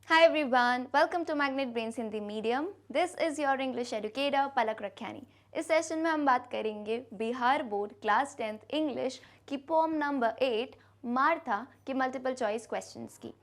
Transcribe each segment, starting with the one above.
Hi everyone, welcome to Magnet Brains Hindi Medium. This is your English educator पलक रखियानी. इस session में हम बात करेंगे Bihar board class 10th English की पोम नंबर 8 मार्था के मल्टीपल चॉइस क्वेश्चंस की.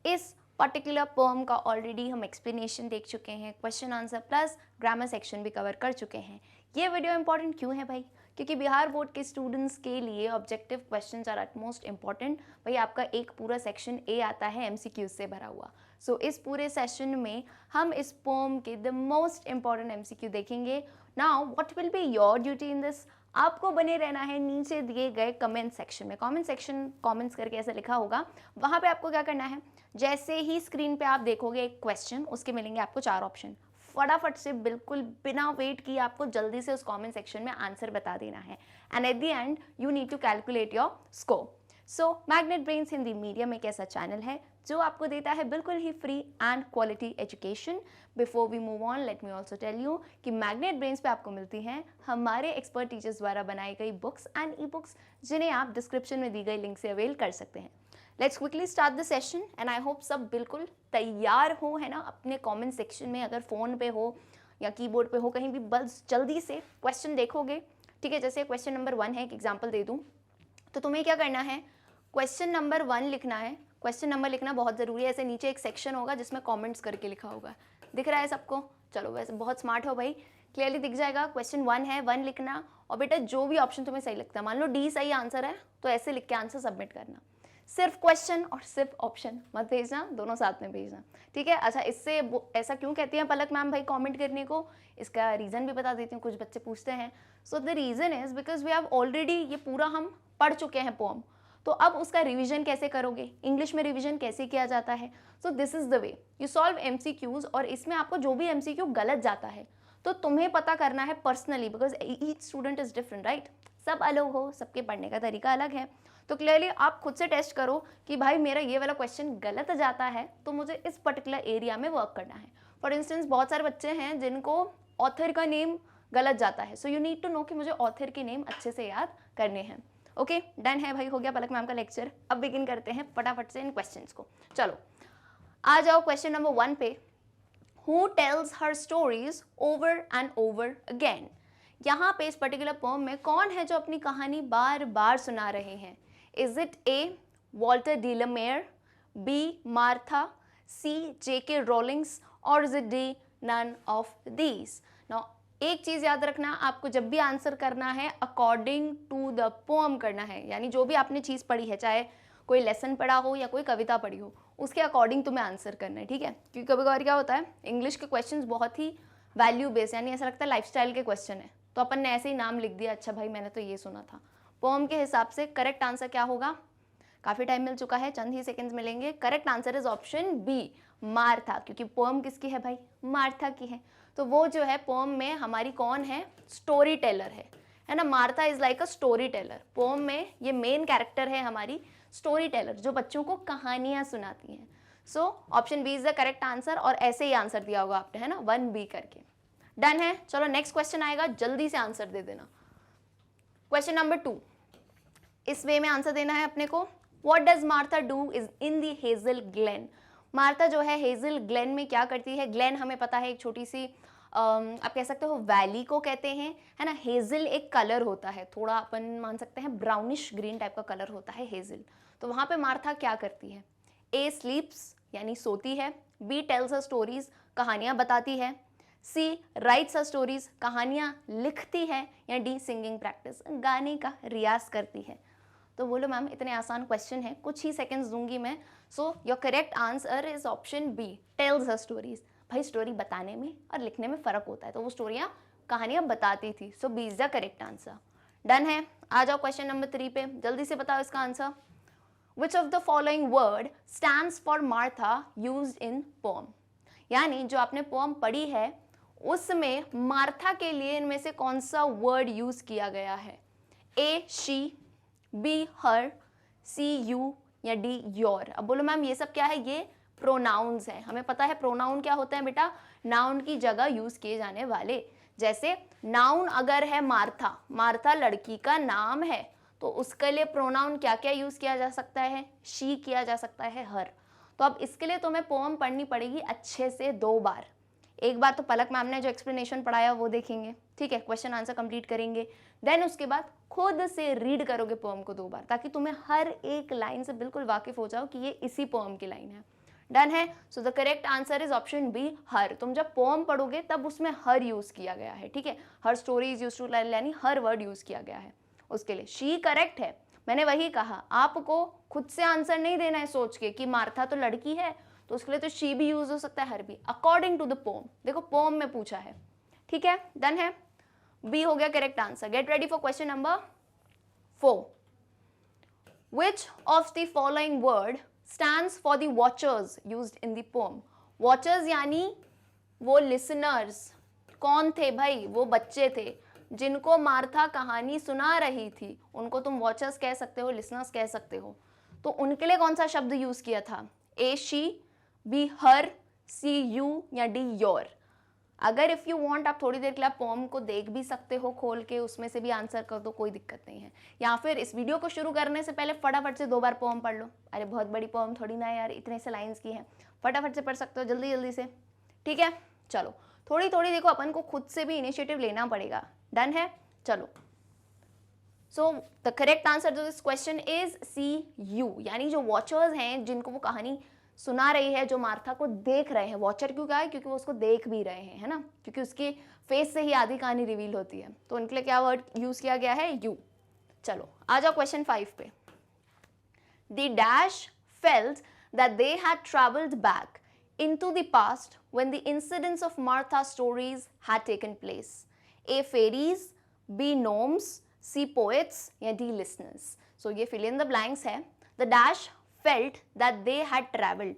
इस पर्टिकुलर पोम का ऑलरेडी हम एक्सप्लेनेशन देख चुके हैं, question answer plus grammar section भी कवर कर चुके हैं. ये वीडियो इंपॉर्टेंट क्यों है भाई? क्योंकि बिहार बोर्ड के स्टूडेंट्स के लिए objective questions are at most important. भाई आपका एक पूरा सेक्शन ए आता है एमसीक्यूज से भरा हुआ. सो इस पूरे सेशन में हम इस पोम के द मोस्ट इंपॉर्टेंट एमसीक्यू देखेंगे. Now what will be your duty in this? आपको बने रहना है नीचे दिए गए कमेंट सेक्शन में. कमेंट सेक्शन कमेंट्स करके ऐसा लिखा होगा, वहाँ पे आपको क्या करना है, जैसे ही स्क्रीन पे आप देखोगे एक क्वेश्चन, उसके मिलेंगे आपको 4 ऑप्शन. फटाफट से बिल्कुल बिना वेट किए आपको जल्दी से उस कमेंट सेक्शन में आंसर बता देना है. And at the end you need to calculate your score. So magnet brains Hindi medium एक ऐसा चैनल है जो आपको देता है बिल्कुल ही free and quality education. Before we move on, let me also tell you कि मैग्नेट ब्रेन्स पे आपको मिलती हैं हमारे एक्सपर्ट टीचर्स द्वारा बनाई गई बुक्स एंड ई बुक्स, जिन्हें आप डिस्क्रिप्शन में दी गई लिंक से अवेल कर सकते हैं. Let's quickly start the session and I hope सब बिल्कुल तैयार हो, है ना. अपने कमेंट सेक्शन में अगर फ़ोन पे हो या कीबोर्ड पे हो, कहीं भी बस जल्दी से क्वेश्चन देखोगे. ठीक है, जैसे क्वेश्चन नंबर 1 है, एक एग्जाम्पल दे दूँ तो तुम्हें क्या करना है, क्वेश्चन नंबर 1 लिखना है. क्वेश्चन नंबर लिखना बहुत ज़रूरी है. ऐसे नीचे एक सेक्शन होगा जिसमें कमेंट्स करके लिखा होगा. दिख रहा है सबको? चलो, वैसे बहुत स्मार्ट हो भाई, क्लियरली दिख जाएगा. क्वेश्चन 1 है, 1 लिखना. और बेटा जो भी ऑप्शन तुम्हें सही लगता है, मान लो डी सही आंसर है तो ऐसे लिख के आंसर सबमिट करना. सिर्फ क्वेश्चन और सिर्फ ऑप्शन मत भेजना, दोनों साथ में भेजना. ठीक है. अच्छा, इससे ऐसा क्यों कहती हैं पलक मैम भाई कमेंट करने को, इसका रीज़न भी बता देती हूँ. कुछ बच्चे पूछते हैं. So the reason is because we have already ये पूरा हम पढ़ चुके हैं पोम. तो अब उसका रिवीजन कैसे करोगे, इंग्लिश में रिवीजन कैसे किया जाता है. So this is the way you solve MCQs. और इसमें आपको जो भी एमसीक्यू गलत जाता है तो तुम्हें पता करना है personally, because each student is different, right. सब अलग हो, सबके पढ़ने का तरीका अलग है. तो क्लियरली आप खुद से टेस्ट करो कि भाई मेरा ये वाला क्वेश्चन गलत जाता है तो मुझे इस पर्टिकुलर एरिया में वर्क करना है. फॉर इंस्टेंस बहुत सारे बच्चे हैं जिनको ऑथर का नेम गलत जाता है. So you need to know कि मुझे ऑथर के नेम अच्छे से याद करने हैं. ओके, डन है भाई, हो गया पलक मैम का लेक्चर. अब बिगिन करते हैं फटाफट से इन क्वेश्चंस को. चलो आ जाओ क्वेश्चन नंबर 1 पे. Who tells her stories over and over again. यहाँ पे इस पर्टिकुलर पोम में कौन है जो अपनी कहानी बार बार सुना रहे हैं. Is it A Walter de la Mare, B Martha, C J K Rowlings, और is it D none of these. Now एक चीज़ याद रखना, आपको जब भी आंसर करना है अकॉर्डिंग टू द पोम करना है. यानी जो भी आपने चीज़ पढ़ी है, चाहे कोई लेसन पढ़ा हो या कोई कविता पढ़ी हो, उसके अकॉर्डिंग तुम्हें आंसर करना है. ठीक है, क्योंकि कभी कभार क्या होता है, इंग्लिश के क्वेश्चंस बहुत ही वैल्यू बेस्ड, यानी ऐसा लगता है लाइफस्टाइल के क्वेश्चन है, तो अपन ने ऐसे ही नाम लिख दिया, अच्छा भाई मैंने तो ये सुना था. पोम के हिसाब से करेक्ट आंसर क्या होगा? काफ़ी टाइम मिल चुका है, चंद ही सेकंड्स मिलेंगे. Correct answer is option B, Martha. क्योंकि पोम किसकी है भाई? मार्था की है. तो वो जो है पोम में हमारी कौन है? स्टोरी टेलर है ना. Martha is like a story teller. Poem में ये मेन कैरेक्टर है हमारी स्टोरी टेलर, जो बच्चों को कहानियां सुनाती हैं. So option B is the correct answer. और ऐसे ही आंसर दिया होगा आपने, है ना, 1B करके. डन है. चलो नेक्स्ट क्वेश्चन आएगा, जल्दी से आंसर दे देना. क्वेश्चन नंबर 2, इस वे में आंसर देना है अपने को. What does Martha do is in the hazel glen. Martha जो है हेजल ग्लेन में क्या करती है? ग्लेन हमें पता है एक छोटी सी आप कह सकते हो वैली को कहते हैं, है ना. हेजल एक कलर होता है, थोड़ा अपन मान सकते हैं ब्राउनिश ग्रीन टाइप का कलर होता है हेजल. तो वहाँ पे मार्था क्या करती है? ए स्लीप्स यानी सोती है, बी टेल्स हर स्टोरीज कहानियाँ बताती है, सी राइट्स हर स्टोरीज कहानियाँ लिखती है, या डी सिंगिंग प्रैक्टिस गाने का रियाज करती है. तो बोलो मैम इतने आसान क्वेश्चन है, कुछ ही सेकंड्स दूंगी मैं. So your correct answer is option B, tells her stories. भाई स्टोरी बताने में और लिखने में फ़र्क होता है, तो वो स्टोरियाँ कहानियाँ बताती थी. So B is the correct answer. Done है. आ जाओ क्वेश्चन नंबर 3 पे, जल्दी से बताओ इसका answer. Which of the following word stands for Martha used in poem. यानी जो आपने पोम पढ़ी है उसमें मार्था के लिए इनमें से कौन सा वर्ड यूज किया गया है? A she, B her, C you, या डी योर. अब बोलो मैम ये सब क्या है? ये प्रोनाउंस हैं. हमें पता है प्रोनाउन क्या होता है बेटा? नाउन की जगह यूज किए जाने वाले. जैसे नाउन अगर है मार्था, मार्था लड़की का नाम है, तो उसके लिए प्रोनाउन क्या क्या यूज किया जा सकता है? शी किया जा सकता है, हर. तो अब इसके लिए तुम्हें पोएम पढ़नी पड़ेगी अच्छे से 2 बार। एक बार तो पलक मैम ने जो एक्सप्लेनेशन पढ़ाया वो देखेंगे, ठीक है, क्वेश्चन आंसर कंप्लीट करेंगे, देन उसके बाद खुद से रीड करोगे पोएम को 2 बार, ताकि तुम्हें हर एक लाइन से बिल्कुल वाकिफ हो जाओ कि ये इसी पोएम की लाइन है। डन है? So the correct answer is option B, her. तुम जब पोएम पढ़ोगे तब उसमें हर यूज किया गया है, ठीक है, हर स्टोरी इज यूज टू, यानी हर वर्ड यूज किया गया है। उसके लिए शी करेक्ट है। मैंने वही कहा, आपको खुद से आंसर नहीं देना है सोच के कि मार्था तो लड़की है तो उसके लिए तो शी भी यूज हो सकता है, हर भी, अकॉर्डिंग टू द पोम। देखो पोम में पूछा है, ठीक है, डन है, बी हो गया correct answer. Get ready for question number 4। Which of the following word stands for the watchers used in the poem? Watchers यानी वो listeners। कौन थे भाई? वो बच्चे थे जिनको मार्था कहानी सुना रही थी, उनको तुम वॉचर्स कह सकते हो, लिसनर्स कह सकते हो। तो उनके लिए कौन सा शब्द यूज किया था? A she, B her, C you, या डी योर। अगर इफ़ यू वांट आप थोड़ी देर के लिए पोम को देख भी सकते हो खोल के, उसमें से भी आंसर कर दो, कोई दिक्कत नहीं है। या फिर इस वीडियो को शुरू करने से पहले फटाफट से 2 बार पोम पढ़ लो। अरे बहुत बड़ी पोम थोड़ी ना यार, इतने से लाइंस की है, फटाफट से पढ़ सकते हो जल्दी जल्दी से, ठीक है। चलो थोड़ी थोड़ी देखो, अपन को खुद से भी इनिशिएटिव लेना पड़ेगा। डन है? चलो, so the correct answer to this question is C you, यानी जो वॉचर्स हैं जिनको वो कहानी सुना रही है, जो मार्था को देख रहे हैं। वॉचर क्यों कहा है? क्योंकि वो उसको देख भी रहे हैं, है ना, क्योंकि उसके फेस से ही आधी कहानी रिवील होती है, तो उनके लिए क्या वर्ड यूज किया गया है? यू। चलो आ जाओ क्वेश्चन 5 पे। The dash felt that they had travelled back into the past when the incidents of Martha's stories had taken place. A fairies, B gnomes, C poets, या D listeners. So ये fill in the blanks है। The dash felt that they had traveled.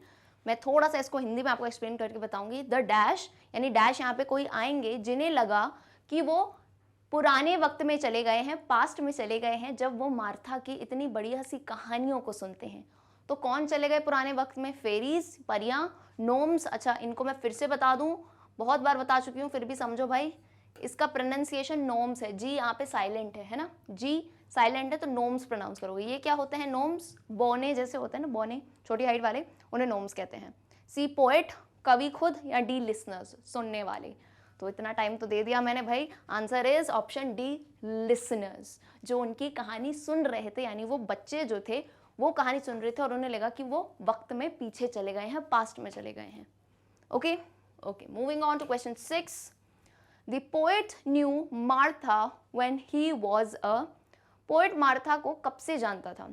मैं थोड़ा सा इसको हिंदी में आपको explain करके बताऊंगी। The dash यानी डैश यहाँ पे कोई आएंगे जिन्हें लगा कि वो पुराने वक्त में चले गए हैं, पास्ट में चले गए हैं, जब वो मार्था की इतनी बढ़िया सी कहानियों को सुनते हैं। तो कौन चले गए पुराने वक्त में? फेरीज, परियां, नोम्स। अच्छा, इनको मैं फिर से बता दूं, बहुत बार बता चुकी हूँ, फिर भी समझो भाई, इसका प्रोनाउंसिएशन नोम्स है। जी यहाँ पे साइलेंट है ना, जी साइलेंट है, तो नोम्स प्रोनाउंस करोगे। ये क्या होते हैं? नोम्स, बोने जैसे होते हैं ना, बोने छोटी हाइट वाले, उन्हें नोम्स कहते हैं। सी पोएट, कवि खुद, या डी लिसनर्स, सुनने वाले। तो इतना टाइम तो दे दिया मैंने भाई, answer is option D, listeners. जो उनकी कहानी सुन रहे थे, यानी वो बच्चे जो थे वो कहानी सुन रहे थे और उन्हें लगा कि वो वक्त में पीछे चले गए हैं, पास्ट में चले गए हैं। Okay okay, moving on to question 6। The poet knew Martha when he was a. Poet Martha को कब से जानता था?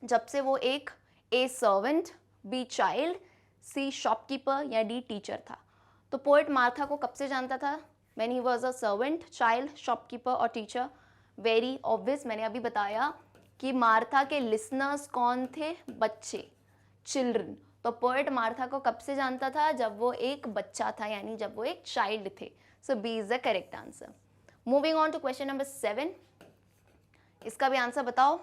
जब से वो एक A servant, B child, C shopkeeper, या डी टीचर था। तो पोएट मार्था को कब से जानता था? When he was a servant, child, shopkeeper और टीचर। वेरी ऑब्वियस, मैंने अभी बताया कि मार्था के लिसनर्स कौन थे? बच्चे, चिल्ड्रन। तो पोएट मार्था को कब से जानता था? जब वो एक बच्चा था, यानी जब वो एक चाइल्ड थे। So B is the correct answer. Moving on to question number 7। इसका भी आंसर बताओ।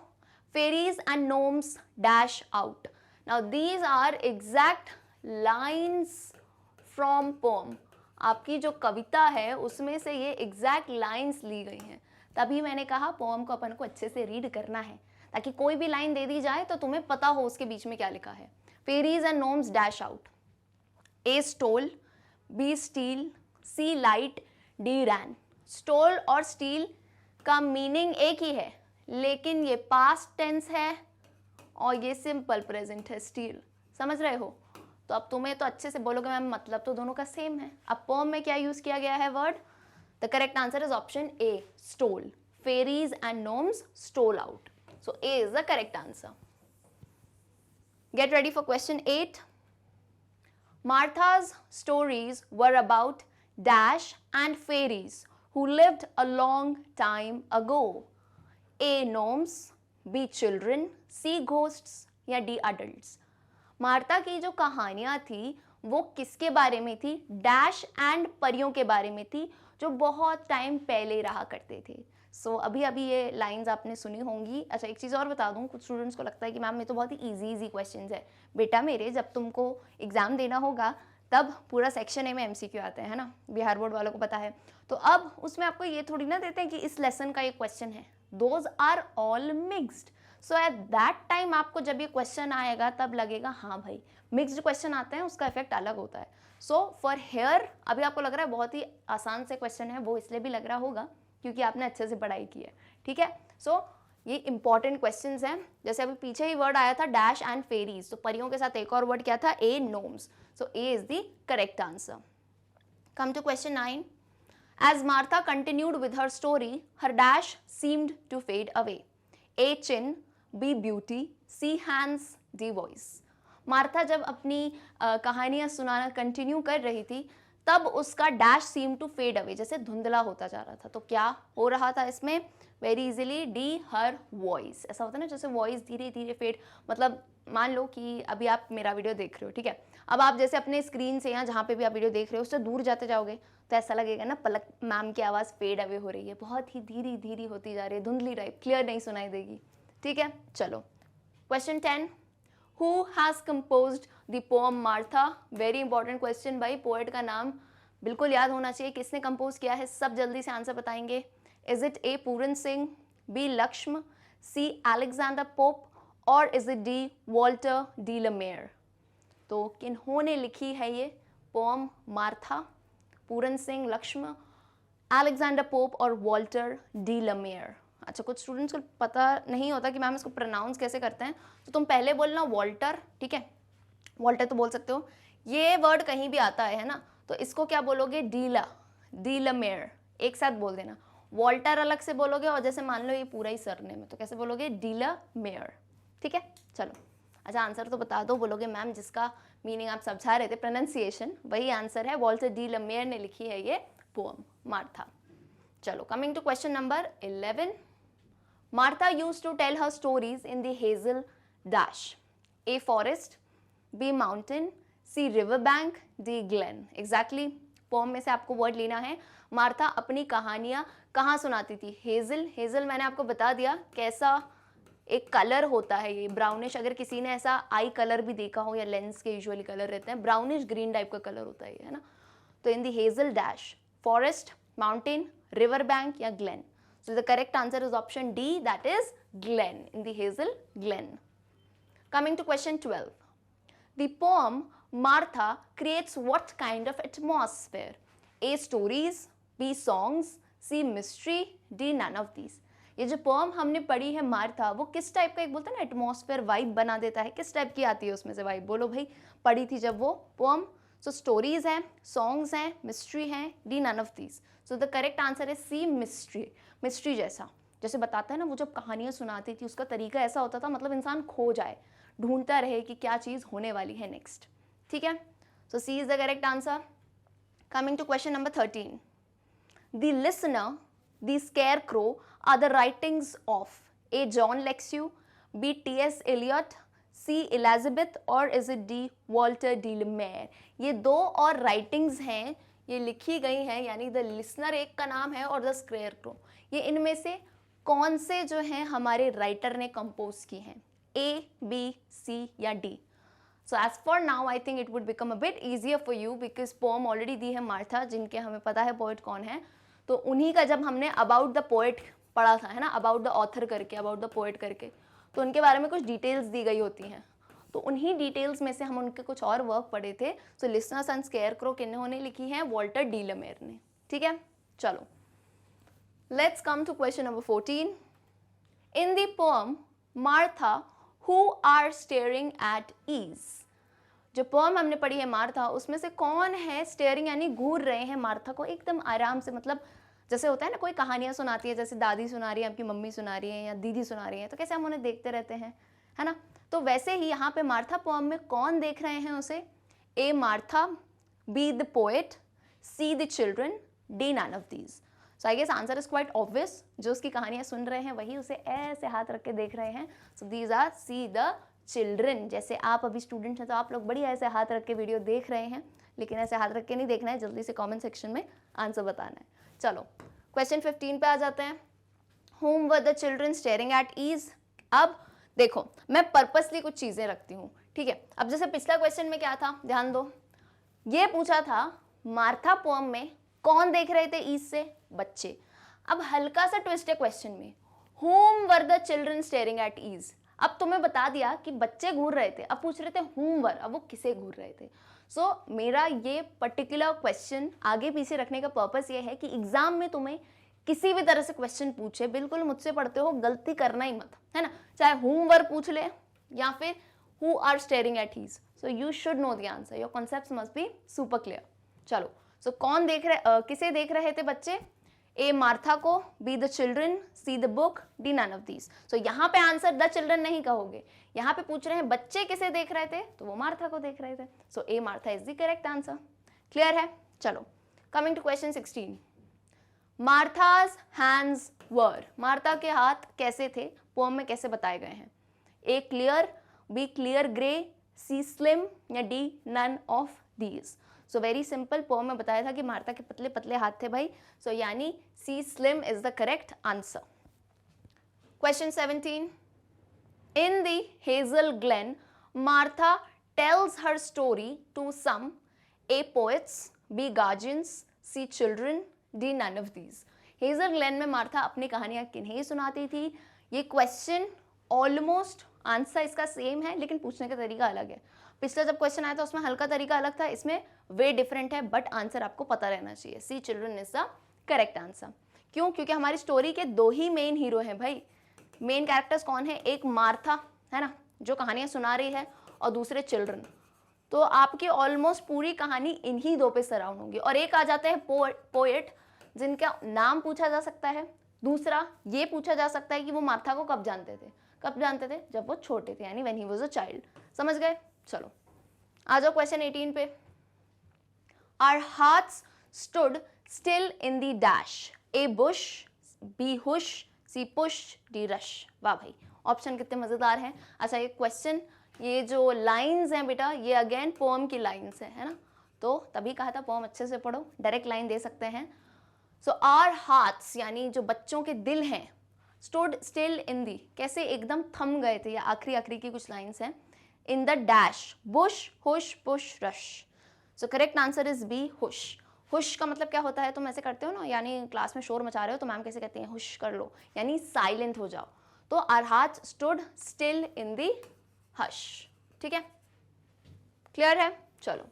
Fairies and gnomes dash out. Now these are exact lines from poem. आपकी जो कविता है उसमें से ये एग्जैक्ट लाइन्स ली गई हैं। तभी मैंने कहा पोम को अपन को अच्छे से रीड करना है, ताकि कोई भी लाइन दे दी जाए तो तुम्हें पता हो उसके बीच में क्या लिखा है। Fairies and gnomes dash out. A stole, B steal, C light, D ran. Stole और स्टील का मीनिंग एक ही है, लेकिन ये पास्ट टेंस है और ये सिंपल प्रेजेंट है, स्टील। समझ रहे हो? तो अब तुम्हें तो अच्छे से बोलोगे मैम मतलब तो दोनों का सेम है। अब पोम में क्या यूज किया गया है word? The correct answer is option A, stole. Fairies and gnomes stole out. So A is the correct answer. Get ready for question 8. Martha's stories were about dash and fairies who lived a long time ago. A, gnomes, B, children, C, ghosts, या D, adults. Martha की जो कहानियां थी वो किसके बारे में थी? डैश एंड परियों के बारे में थी, जो बहुत टाइम पहले रहा करते थे। सो अभी अभी ये लाइंस आपने सुनी होंगी। अच्छा, एक चीज़ और बता दूं, कुछ स्टूडेंट्स को लगता है कि मैम ये तो बहुत ही इजी क्वेश्चंस है। बेटा मेरे, जब तुमको एग्जाम देना होगा तब पूरा सेक्शन ए में एमसीक्यू आते हैं, है ना, बिहार बोर्ड वालों को पता है। तो अब उसमें आपको ये थोड़ी ना देते हैं कि इस लेसन का ये क्वेश्चन है। Those are all mixed. So at that time आपको जब ये क्वेश्चन आएगा तब लगेगा हाँ भाई मिक्स्ड क्वेश्चन आते हैं उसका इफेक्ट अलग होता है. सो फॉर हेयर अभी आपको लग रहा है बहुत ही आसान से क्वेश्चन है, वो इसलिए भी लग रहा होगा क्योंकि आपने अच्छे से पढ़ाई की है. ठीक है, सो ये इंपॉर्टेंट क्वेश्चंस हैं. जैसे अभी पीछे ही वर्ड आया था डैश एंड फेरीज, तो परियों के साथ एक और वर्ड क्या था, A gnomes. So A is the correct answer. Come to question 9. As Martha continued with her story, her dash seemed to fade away. A chin, B beauty, C hands, D voice. Martha जब अपनी कहानियाँ सुनाना continue कर रही थी तब उसका dash seem to fade away, जैसे धुंधला होता जा रहा था. तो क्या हो रहा था इसमें, very easily D her voice. ऐसा होता है ना जैसे वॉइस धीरे धीरे फेड, मतलब मान लो कि अभी आप मेरा वीडियो देख रहे हो, ठीक है, अब आप जैसे अपने स्क्रीन से या जहाँ पे भी आप वीडियो देख रहे हो उससे दूर जाते जाओगे तो ऐसा लगेगा ना पलक मैम की आवाज़ फेड अवे हो रही है, बहुत ही धीरे धीरे होती जा रही है, धुंधली टाइप, क्लियर नहीं सुनाई देगी. ठीक है, चलो question 10. Who has composed the poem Martha? Very important question भाई, पोएट का नाम बिल्कुल याद होना चाहिए, किसने कंपोज किया है, सब जल्दी से आंसर बताएंगे. Is it A Puran Singh, B Lakshmi, C Alexander Pope और is it D Walter de la Mare. तो किन्होंने लिखी है ये poem Martha, Puran Singh, Lakshmi, Alexander Pope और वॉल्टर डी लमेयर. अच्छा, कुछ स्टूडेंट्स को पता नहीं होता कि मैम इसको प्रोनाउंस कैसे करते हैं, तो तुम पहले बोलना वॉल्टर. ठीक है, वॉल्टर तो बोल सकते हो. ये वर्ड कहीं भी आता है ना, तो इसको क्या बोलोगे, डीला, डी लमेयर, एक साथ बोल देना. वॉल्टर अलग से बोलोगे और जैसे मान लो ये पूरा ही सरनेम है तो कैसे बोलोगे, डीला मेयर. ठीक है, चलो. अच्छा, आंसर तो बता दो. बोलोगे मैम जिसका मीनिंग आप समझा रहे थे, प्रोनाउंसिएशन, वही आंसर है. वॉल्टर डी लमेयर ने लिखी है ये पोएम मार्था. चलो, coming to question number 11. Martha used to tell her stories in the hazel dash. A forest, B mountain, C river bank, D glen. Exactly. Poem में से आपको word लेना है. मार्था अपनी कहानियाँ कहाँ सुनाती थी, हेजल. हेजल मैंने आपको बता दिया कैसा एक कलर होता है, ये ब्राउनिश. अगर किसी ने ऐसा आई कलर भी देखा हो या लेंस के यूजुअली कलर रहते हैं, ब्राउनिश ग्रीन टाइप का कलर होता है ये, है ना. तो in the hazel dash, forest, mountain, river bank या glen. So the correct answer is option D, that is Glen, in the Hazel Glen. Coming to question 12. The poem Martha creates what kind of atmosphere? A. Stories, B. Songs, C. Mystery, D. None of these. ये जो pome हमने पढ़ी है Martha, वो किस type का, एक बोलते हैं ना एटमॉस्फेयर, वाइब बना देता है. किस टाइप की आती है उसमें से वाइब, बोलो भाई, पढ़ी थी जब वो पोम. सो स्टोरीज हैं, सॉन्ग्स हैं, मिस्ट्री हैं, D none of these. So the correct answer है सी, मिस्ट्री. मिस्ट्री जैसे बताता है ना, वो जब कहानियाँ सुनाती थी उसका तरीका ऐसा होता था, मतलब इंसान खो जाए, ढूंढता रहे कि क्या चीज़ होने वाली है नेक्स्ट. ठीक है, so C is the correct answer. Coming to question number 13. The listener, the scarecrow are the writings of A. John Lexue, B. T.S. Eliot, C. Elizabeth और is it D. Walter de la Mare. ये दो और writings हैं, ये लिखी गई हैं, यानी द लिसनर एक का नाम है और द स्केयरक्रो. ये इनमें से कौन से जो हैं हमारे राइटर ने कंपोज की हैं, ए, बी, सी या D. So as for now I think it would become a bit easier for you because poem already the है मार्था, जिनके हमें पता है पोएट कौन है. तो उन्हीं का जब हमने अबाउट द पोएट पढ़ा था, है ना, अबाउट द ऑथर करके, अबाउट द पोएट करके, तो उनके बारे में कुछ डिटेल्स दी गई होती हैं. तो उन्हीं डिटेल्स में से हम उनके कुछ और वर्क पढ़े थे. सो लिसनर्स एंड स्केयरक्रो किन्होंने लिखी है, वॉल्टर डी लमेयर ने. ठीक है, चलो let's come to question number 14. In the poem Martha who are staring at ease. जो पोएम हमने पढ़ी है मार्था, उसमें से कौन है स्टेयरिंग यानी घूर रहे हैं मार्था को एकदम आराम से. मतलब जैसे होता है ना, कोई कहानियाँ सुनाती है, जैसे दादी सुना रही है, आपकी मम्मी सुना रही है या दीदी सुना रही है, तो कैसे हम उन्हें देखते रहते हैं, है ना. तो वैसे ही यहाँ पे मार्था पोएम में कौन देख रहे हैं उसे, A Martha, B the poet, C the children, D none of these. So I guess answer is quite obvious. जो उसकी कहानियाँ सुन रहे हैं वही उसे ऐसे हाथ रख के देख रहे हैं. So these R C the children. जैसे आप अभी स्टूडेंट हैं तो आप लोग बड़ी ऐसे हाथ रख के वीडियो देख रहे हैं, लेकिन ऐसे हाथ रख के नहीं देखना है, जल्दी से कॉमेंट सेक्शन में आंसर बताना है. चलो क्वेश्चन 15 पे आ जाते हैं. whom were the children staring at ease. अब देखो मैं पर्पसली कुछ चीजें रखती हूँ, ठीक है. अब जैसे पिछला क्वेश्चन में क्या था, ध्यान दो, ये पूछा था मार्था पोएम में कौन देख रहे थे ईज से, बच्चे. अब हल्का सा ट्विस्ट है क्वेश्चन में, whom were the children staring at ease. अब तुम्हें बता दिया कि बच्चे घूर रहे थे, अब पूछ रहे थे whom were, अब वो किसे घूर रहे थे। सो मेरा ये पर्टिकुलर क्वेश्चन आगे पीछे रखने का पर्पस ये है कि एग्जाम में तुम्हें किसी भी तरह से क्वेश्चन पूछे, बिल्कुल मुझसे पढ़ते हो, गलती करना ही मत, है ना। चाहे whom were पूछ ले या फिर who are staring at his, so you should know the answer, your concepts must be super clear। चलो, so कौन देख रहे किसे देख रहे थे बच्चे? ए मार्था को, B the children, C the book, D none of these. So यहाँ पे आंसर द चिल्ड्रन नहीं कहोगे, यहाँ पे पूछ रहे हैं बच्चे किसे देख रहे थे, तो वो मार्था को देख रहे थे। So A Martha is the correct answer. Clear है? चलो, coming to question 16। Martha's hands were, Martha के हाथ कैसे थे, पोएम में कैसे बताए गए हैं? A clear, B clear grey, C slim या D none of these. So very simple, poem में बताया था कि मार्था के पतले पतले हाथ थे भाई, सो यानी C slim is the correct answer. Question 17। In the hazel glen Martha tells her story to some, A poets, B guardians, C children, D none of these. Hazel glen में Martha अपनी कहानियां किन्हें सुनाती थी? ये question almost answer इसका same है, लेकिन पूछने का तरीका अलग है। पिछला जब क्वेश्चन आया था उसमें हल्का तरीका अलग था, इसमें वे डिफरेंट है, बट आंसर आपको पता रहना चाहिए। C children is the correct answer. क्यों? क्योंकि हमारी स्टोरी के दो ही मेन हीरो हैं भाई। मेन कैरेक्टर्स कौन है? एक मार्था है ना, जो कहानियां सुना रही है, और दूसरे चिल्ड्रन। तो आपकी ऑलमोस्ट पूरी कहानी इन्हीं दो पे सराउंड होगी। और एक आ जाते हैं पोएट, जिनका नाम पूछा जा सकता है। दूसरा ये पूछा जा सकता है कि वो मार्था को कब जानते थे? कब जानते थे? जब वो छोटे थे, यानी when he was a child. समझ गए? चलो आ जाओ क्वेश्चन 18 पे। Our hearts stood still in the dash, A bush, B hush, C push, D rush. वाह भाई, ऑप्शन कितने मजेदार हैं। अच्छा, ये क्वेश्चन, ये जो लाइंस हैं बेटा, ये अगेन पोएम की लाइंस है ना, तो तभी कहा था पोएम अच्छे से पढ़ो, डायरेक्ट लाइन दे सकते हैं। सो आवर हार्ट्स यानी जो बच्चों के दिल हैं, स्टूड स्टिल इन दी, कैसे एकदम थम गए थे, या आखिरी आखिरी की कुछ लाइंस हैं। In the dash, bush, hush, push, rush. So correct answer is B, hush. Hush का मतलब क्या होता है? तुम ऐसे करते हो ना, यानी क्लास में शोर मचा रहे हो तो मैम कैसे कहती हैं? हुश कर लो, यानी साइलेंट हो जाओ। तो our heart stood still in the hush. ठीक है, क्लियर है? चलो,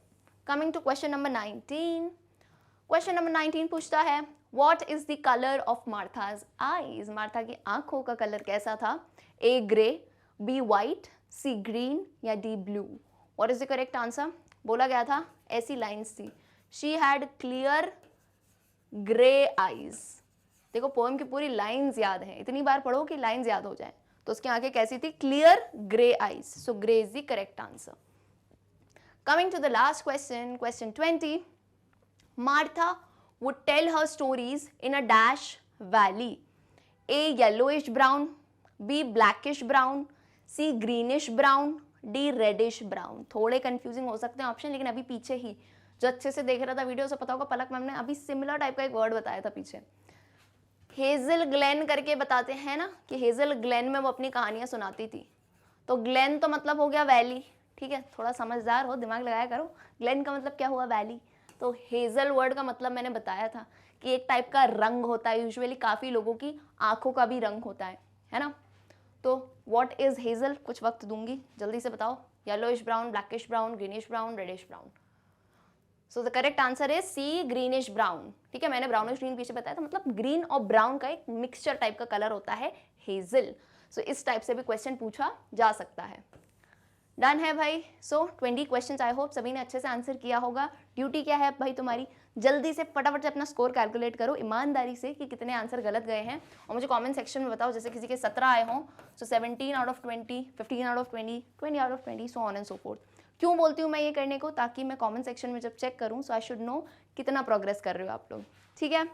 coming to question number 19। Question number 19 पूछता है, what is the colour of Martha's eyes? मार्था की आंखों का कलर कैसा था? A grey, B white, C green या D blue. What is the correct answer? बोला गया था, ऐसी लाइंस थी, she had clear grey eyes. देखो पोएम की पूरी लाइंस याद है, इतनी बार पढ़ो कि लाइंस याद हो जाए। तो उसकी आंखें कैसी थी? Clear grey eyes. So grey is the correct answer. Coming to the last question, question 20। Martha would tell her stories in a dash valley, A yellowish brown, B blackish brown, C greenish brown, D reddish brown। थोड़े confusing हो सकते हैं option, लेकिन अभी पीछे ही जो अच्छे से देख रहा था वीडियो से पता होगा, पलक मैम ने अभी सिमिलर टाइप का एक वर्ड बताया था पीछे, हेजल ग्लेन करके बताते हैं ना, कि हेजल ग्लेन में वो अपनी कहानियां सुनाती थी। तो ग्लेन तो मतलब हो गया वैली, ठीक है, थोड़ा समझदार हो, दिमाग लगाया करो। ग्लेन का मतलब क्या हुआ? वैली। तो हेजल वर्ड का मतलब मैंने बताया था कि एक टाइप का रंग होता है, यूजुअली काफ़ी लोगों की आंखों का भी रंग होता है ना। तो व्हाट इज हेजल? कुछ वक्त दूंगी, जल्दी से बताओ। Yellowish brown, blackish brown, greenish brown, reddish brown. So the correct answer is C, greenish brown. ठीक है, मैंने ब्राउनिश ग्रीन पीछे बताया था, मतलब ग्रीन और ब्राउन का एक मिक्सचर टाइप का कलर होता है हेजल। सो इस टाइप से भी क्वेश्चन पूछा जा सकता है। डन है भाई। सो 20 क्वेश्चंस, आई होप सभी ने अच्छे से आंसर किया होगा। ड्यूटी क्या है भाई तुम्हारी? जल्दी से फटाफट से अपना स्कोर कैलकुलेट करो ईमानदारी से कि कितने आंसर गलत गए हैं, और मुझे कमेंट सेक्शन में बताओ। जैसे किसी के 17 आए हों, सो 17 out of 20, 15 out of 20, 20 out of 20, so on and so fourth. क्यों बोलती हूँ मैं ये करने को? ताकि मैं कमेंट सेक्शन में जब चेक करूँ, सो आई शुड नो कितना प्रोग्रेस कर रहे हो आप लोग। ठीक है,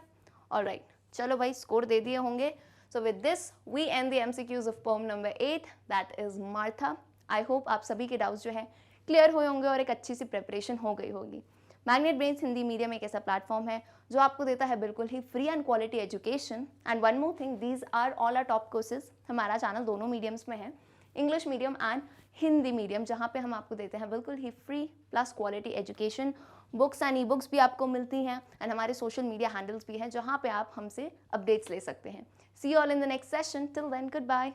ऑलराइट, चलो भाई स्कोर दे दिए होंगे। So with this we end the MCQs of poem number 8, that is Martha. I hope आप सभी के डाउट्स जो है क्लियर हुए होंगे और एक अच्छी सी प्रिपरेशन हो गई होगी। मैग्नेट ब्रेन्स हिंदी मीडियम एक ऐसा प्लेटफॉर्म है जो आपको देता है बिल्कुल ही free and quality education. And one more thing, these are all our top courses. हमारा चैनल दोनों मीडियम्स में है, English medium and Hindi medium, जहाँ पे हम आपको देते हैं बिल्कुल ही free plus quality education. Books and e books भी आपको मिलती हैं, एंड हमारे सोशल मीडिया हैंडल्स भी हैं जहाँ पे आप हमसे अपडेट्स ले सकते हैं। See you all in the next session. Till then, good bye.